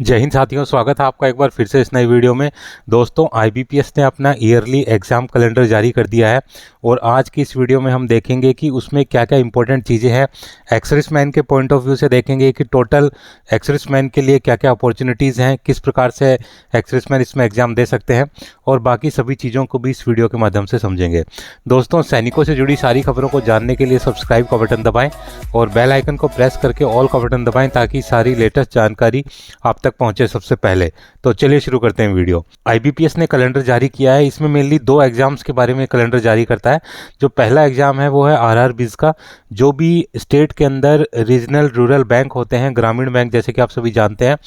जय हिंद साथियों, स्वागत है आपका एक बार फिर से इस नई वीडियो में। दोस्तों, आईबीपीएस ने अपना ईयरली एग्ज़ाम कैलेंडर जारी कर दिया है और आज की इस वीडियो में हम देखेंगे कि उसमें क्या क्या इंपॉर्टेंट चीज़ें हैं। एक्सर्विसमैन के पॉइंट ऑफ व्यू से देखेंगे कि टोटल एक्सर्विसमैन के लिए क्या क्या अपॉर्चुनिटीज़ हैं, किस प्रकार से एक्सर्विसमैन इसमें एग्ज़ाम दे सकते हैं और बाकी सभी चीज़ों को भी इस वीडियो के माध्यम से समझेंगे। दोस्तों, सैनिकों से जुड़ी सारी खबरों को जानने के लिए सब्सक्राइब का बटन दबाएँ और बेल आइकन को प्रेस करके ऑल का बटन दबाएँ ताकि सारी लेटेस्ट जानकारी आप तक पहुंचे सबसे पहले। तो चलिए शुरू करते हैं वीडियो। आईबीपीएस ने कैलेंडर जारी किया है। इसमें मेनली दो एग्जाम्स के बारे में कैलेंडर जारी करता है। जो पहला एग्जाम है वो है आरआरबीज का। जो भी स्टेट के अंदर रीजनल रूरल बैंक होते हैं, ग्रामीण बैंक जैसे कि आप सभी जानते हैं,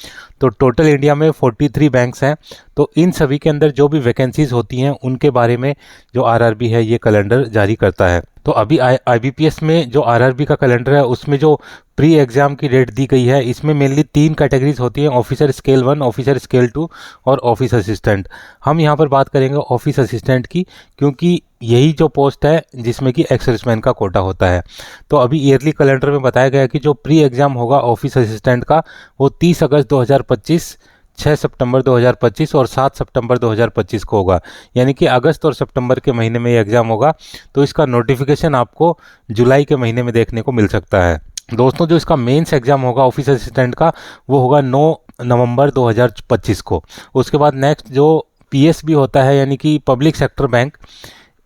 तो टोटल इंडिया में 43 बैंक्स हैं। तो इन सभी के अंदर जो भी वैकेंसीज होती हैं उनके बारे में जो आरआरबी है ये कैलेंडर जारी करता है। तो अभी आईबीपीएस में जो आरआरबी का कैलेंडर है उसमें जो प्री एग्जाम की डेट दी गई है, इसमें मेनली 3 कैटेगरीज होती हैं: ऑफिसर स्केल 1, ऑफिसर स्केल 2 और ऑफिस असिस्टेंट। हम यहाँ पर बात करेंगे ऑफिस असिस्टेंट की, क्योंकि यही जो पोस्ट है जिसमें कि एक्सर्विसमैन का कोटा होता है। तो अभी ईयरली कैलेंडर में बताया गया है कि जो प्री एग्जाम होगा ऑफिस असिस्टेंट का वो 30 अगस्त 2025, 6 सितंबर 2025 और 7 सितंबर 2025 को होगा। यानी कि अगस्त और सितंबर के महीने में ये एग्ज़ाम होगा। तो इसका नोटिफिकेशन आपको जुलाई के महीने में देखने को मिल सकता है। दोस्तों, जो इसका मेंस एग्ज़ाम होगा ऑफिस असिस्टेंट का वो होगा 9 नवंबर 2025 को। उसके बाद नेक्स्ट जो पीएसबी होता है यानी कि पब्लिक सेक्टर बैंक,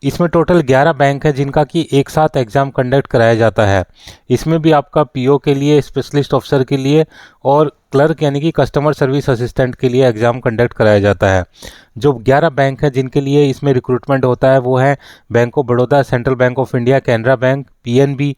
इसमें टोटल 11 बैंक है जिनका कि एक साथ एग्ज़ाम कंडक्ट कराया जाता है। इसमें भी आपका पीओ के लिए, स्पेशलिस्ट ऑफिसर के लिए और क्लर्क यानी कि कस्टमर सर्विस असिस्टेंट के लिए एग्ज़ाम कंडक्ट कराया जाता है। जो 11 बैंक हैं जिनके लिए इसमें रिक्रूटमेंट होता है वो है bank of Baroda, central bank of India, Canara bank, PNB,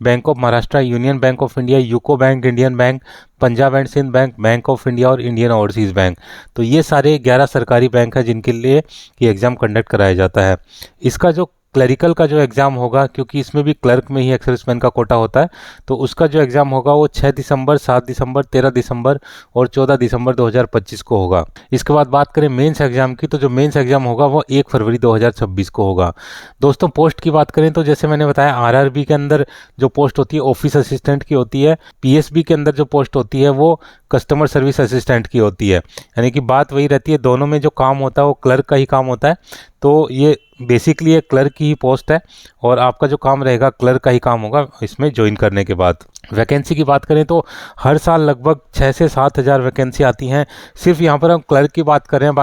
bank of Maharashtra, union bank of India, UCO bank, Indian bank, Punjab and Sind bank, bank of India और इंडियन ओवरसीज़ बैंक। तो ये सारे 11 सरकारी बैंक हैं जिनके लिए ये एग्ज़ाम कंडक्ट कराया जाता है। इसका जो क्लरिकल का जो एग्ज़ाम होगा, क्योंकि इसमें भी क्लर्क में ही एक्सर्विसमैन का कोटा होता है, तो उसका जो एग्ज़ाम होगा वो 6 दिसंबर, 7 दिसंबर, 13 दिसंबर और 14 दिसंबर 2025 को होगा। इसके बाद बात करें मेंस एग्ज़ाम की, तो जो मेंस एग्ज़ाम होगा वो 1 फरवरी 2026 को होगा। दोस्तों, पोस्ट की बात करें तो जैसे मैंने बताया आरआरबी के अंदर जो पोस्ट होती है ऑफिस असिस्टेंट की होती है। पीएसबी के अंदर जो पोस्ट होती है वो कस्टमर सर्विस असिस्टेंट की होती है। यानी कि बात वही रहती है, दोनों में जो काम होता है वो क्लर्क का ही काम होता है। तो ये बेसिकली एक क्लर्क की ही पोस्ट है और आपका जो काम रहेगा क्लर्क का ही काम होगा इसमें ज्वाइन करने के बाद। वैकेंसी की बात करें तो हर साल लगभग 6 से 7 हज़ार वैकेंसी आती हैं। सिर्फ यहाँ पर हम क्लर्क की बात कर रहे हैं,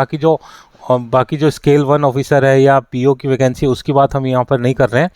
बाकी जो स्केल 1 ऑफिसर है या पीओ की वैकेंसी उसकी बात हम यहाँ पर नहीं कर रहे हैं।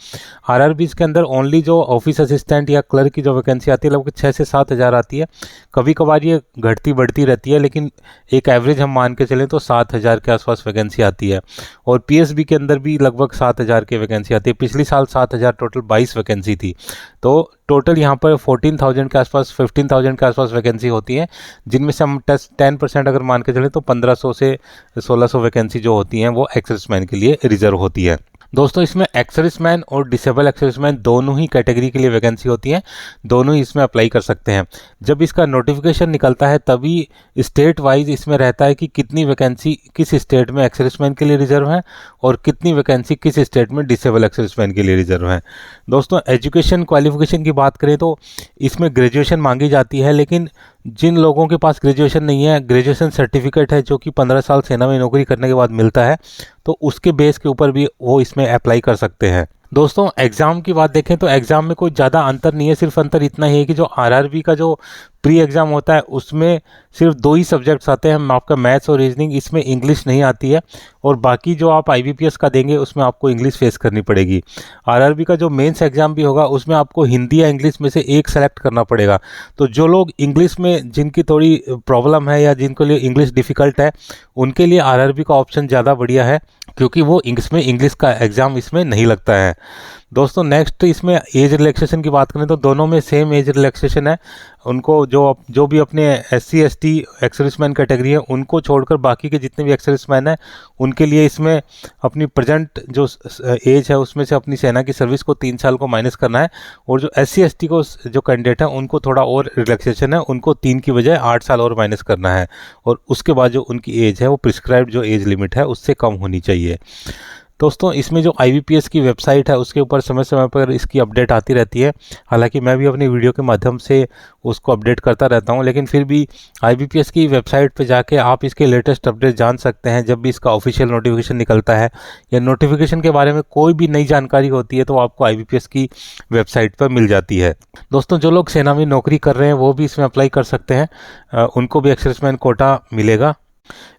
आरआरबीज के अंदर ओनली जो ऑफिस असिस्टेंट या क्लर्क की जो वैकेंसी आती है लगभग 6 से 7 हज़ार आती है। कभी कभार ये घटती बढ़ती रहती है, लेकिन एक एवरेज हम मान के चलें तो 7 हज़ार के आसपास वैकेंसी आती है। और पीएसबी के अंदर भी लगभग 7 हज़ार की वैकेंसी आती है। पिछली साल 7 हज़ार टोटल 22 वैकेंसी थी। तो टोटल यहाँ पर 14,000 के आसपास, 15,000 के आसपास वैकेंसी होती है, जिनमें से हम 10% अगर मान के चलें तो 1500 से 1600 वैकेंसी जो होती हैं वो एक्सर्विसमैन के लिए रिजर्व होती है। दोस्तों, इसमें एक्सर्विसमैन और डिसेबल एक्सर्विसमैन दोनों ही कैटेगरी के लिए वैकेंसी होती है। दोनों ही इसमें अप्लाई कर सकते हैं। जब इसका नोटिफिकेशन निकलता है तभी स्टेट वाइज इसमें रहता है कि कितनी वैकेंसी किस स्टेट में एक्सर्विसमैन के लिए रिजर्व है और कितनी वैकेंसी किस स्टेट में डिसेबल एक्सर्विसमैन के लिए रिजर्व है। दोस्तों, एजुकेशन क्वालिफिकेशन की बात करें तो इसमें ग्रेजुएशन मांगी जाती है, लेकिन जिन लोगों के पास ग्रेजुएशन नहीं है, ग्रेजुएशन सर्टिफिकेट है जो कि 15 साल सेना में नौकरी करने के बाद मिलता है, तो उसके बेस के ऊपर भी वो इसमें अप्लाई कर सकते हैं। दोस्तों, एग्ज़ाम की बात देखें तो एग्ज़ाम में कोई ज़्यादा अंतर नहीं है। सिर्फ अंतर इतना ही है कि जो आरआरबी का जो प्री एग्ज़ाम होता है उसमें सिर्फ 2 ही सब्जेक्ट्स आते हैं, आपका मैथ्स और रीजनिंग। इसमें इंग्लिश नहीं आती है और बाकी जो आप आईबीपीएस का देंगे उसमें आपको इंग्लिश फेस करनी पड़ेगी। आरआरबी का जो मेंस एग्ज़ाम भी होगा उसमें आपको हिंदी या इंग्लिश में से एक सेलेक्ट करना पड़ेगा। तो जो लोग इंग्लिश में जिनकी थोड़ी प्रॉब्लम है या जिनके लिए इंग्लिश डिफ़िकल्ट है, उनके लिए आरआरबी का ऑप्शन ज़्यादा बढ़िया है, क्योंकि वो इंग्लिश का एग्ज़ाम इसमें नहीं लगता है। दोस्तों, नेक्स्ट इसमें एज रिलैक्सेशन की बात करें तो दोनों में सेम एज रिलैक्सेशन है। उनको जो भी अपने SC ST एक्सर्विसमैन कैटेगरी है उनको छोड़कर बाकी के जितने भी एक्सर्विसमैन हैं उनके लिए इसमें अपनी प्रेजेंट जो एज है उसमें से अपनी सेना की सर्विस को 3 साल को माइनस करना है। और जो SC ST को जो कैंडिडेट हैं उनको थोड़ा और रिलैक्सेशन है, उनको 3 की बजाय 8 साल और माइनस करना है। और उसके बाद जो उनकी एज है वो प्रिस्क्राइब्ड जो एज लिमिट है उससे कम होनी चाहिए। दोस्तों इसमें जो IBPS की वेबसाइट है उसके ऊपर समय समय पर इसकी अपडेट आती रहती है। हालांकि मैं भी अपनी वीडियो के माध्यम से उसको अपडेट करता रहता हूं, लेकिन फिर भी IBPS की वेबसाइट पर जाके आप इसके लेटेस्ट अपडेट जान सकते हैं। जब भी इसका ऑफिशियल नोटिफिकेशन निकलता है या नोटिफिकेशन के बारे में कोई भी नई जानकारी होती है तो आपको IBPS की वेबसाइट पर मिल जाती है। दोस्तों जो लोग सेना में नौकरी कर रहे हैं वो भी इसमें अप्लाई कर सकते हैं, उनको भी एक्सर्विसमैन कोटा मिलेगा।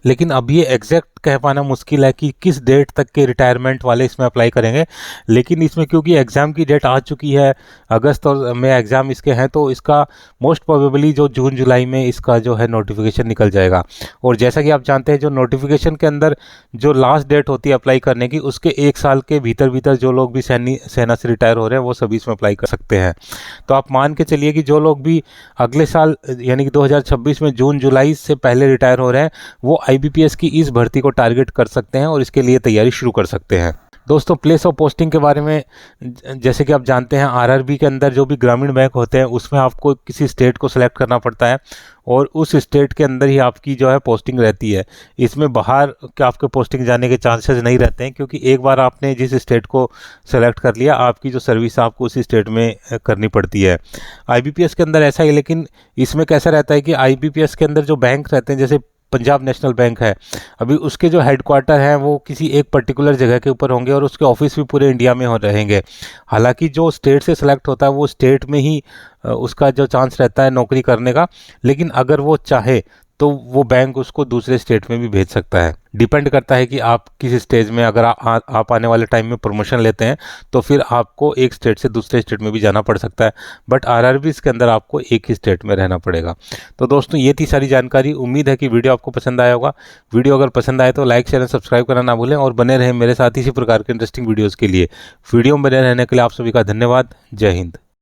लेकिन अब ये एग्जैक्ट कह पाना मुश्किल है कि किस डेट तक के रिटायरमेंट वाले इसमें अप्लाई करेंगे। लेकिन इसमें क्योंकि एग्ज़ाम की डेट आ चुकी है, अगस्त और में एग्ज़ाम इसके हैं, तो इसका मोस्ट प्रोबेबली जो जून जुलाई में इसका जो है नोटिफिकेशन निकल जाएगा। और जैसा कि आप जानते हैं जो नोटिफिकेशन के अंदर जो लास्ट डेट होती है अप्लाई करने की, उसके 1 साल के भीतर भीतर जो लोग भी सेना से रिटायर हो रहे हैं वो सभी इसमें अप्लाई कर सकते हैं। तो आप मान के चलिए कि जो लोग भी अगले साल यानी कि 2026 में जून जुलाई से पहले रिटायर हो रहे हैं वो IBPS की इस भर्ती को टारगेट कर सकते हैं और इसके लिए तैयारी शुरू कर सकते हैं। दोस्तों प्लेस ऑफ पोस्टिंग के बारे में जैसे कि आप जानते हैं RRB के अंदर जो भी ग्रामीण बैंक होते हैं उसमें आपको किसी स्टेट को सिलेक्ट करना पड़ता है और उस स्टेट के अंदर ही आपकी जो है पोस्टिंग रहती है। इसमें बाहर के आपके पोस्टिंग जाने के चांसेस नहीं रहते हैं, क्योंकि एक बार आपने जिस स्टेट को सेलेक्ट कर लिया आपकी जो सर्विस आपको उसी स्टेट में करनी पड़ती है। IBPS के अंदर ऐसा ही, लेकिन इसमें कैसा रहता है कि IBPS के अंदर जो बैंक रहते हैं जैसे पंजाब नेशनल बैंक है, अभी उसके जो हेडक्वार्टर हैं वो किसी एक पर्टिकुलर जगह के ऊपर होंगे और उसके ऑफिस भी पूरे इंडिया में हो रहेंगे। हालांकि जो स्टेट से सिलेक्ट होता है वो स्टेट में ही उसका जो चांस रहता है नौकरी करने का, लेकिन अगर वो चाहे तो वो बैंक उसको दूसरे स्टेट में भी भेज सकता है। डिपेंड करता है कि आप किस स्टेज में, अगर आप आने वाले टाइम में प्रमोशन लेते हैं तो फिर आपको एक स्टेट से दूसरे स्टेट में भी जाना पड़ सकता है, बट RRBs के अंदर आपको एक ही स्टेट में रहना पड़ेगा। तो दोस्तों ये थी सारी जानकारी। उम्मीद है कि वीडियो आपको पसंद आया होगा। वीडियो अगर पसंद आए तो लाइक शेयर सब्सक्राइब करना ना भूलें और बने रहें मेरे साथ इसी प्रकार के इंटरेस्टिंग वीडियोज़ के लिए। वीडियो में बने रहने के लिए आप सभी का धन्यवाद। जय हिंद।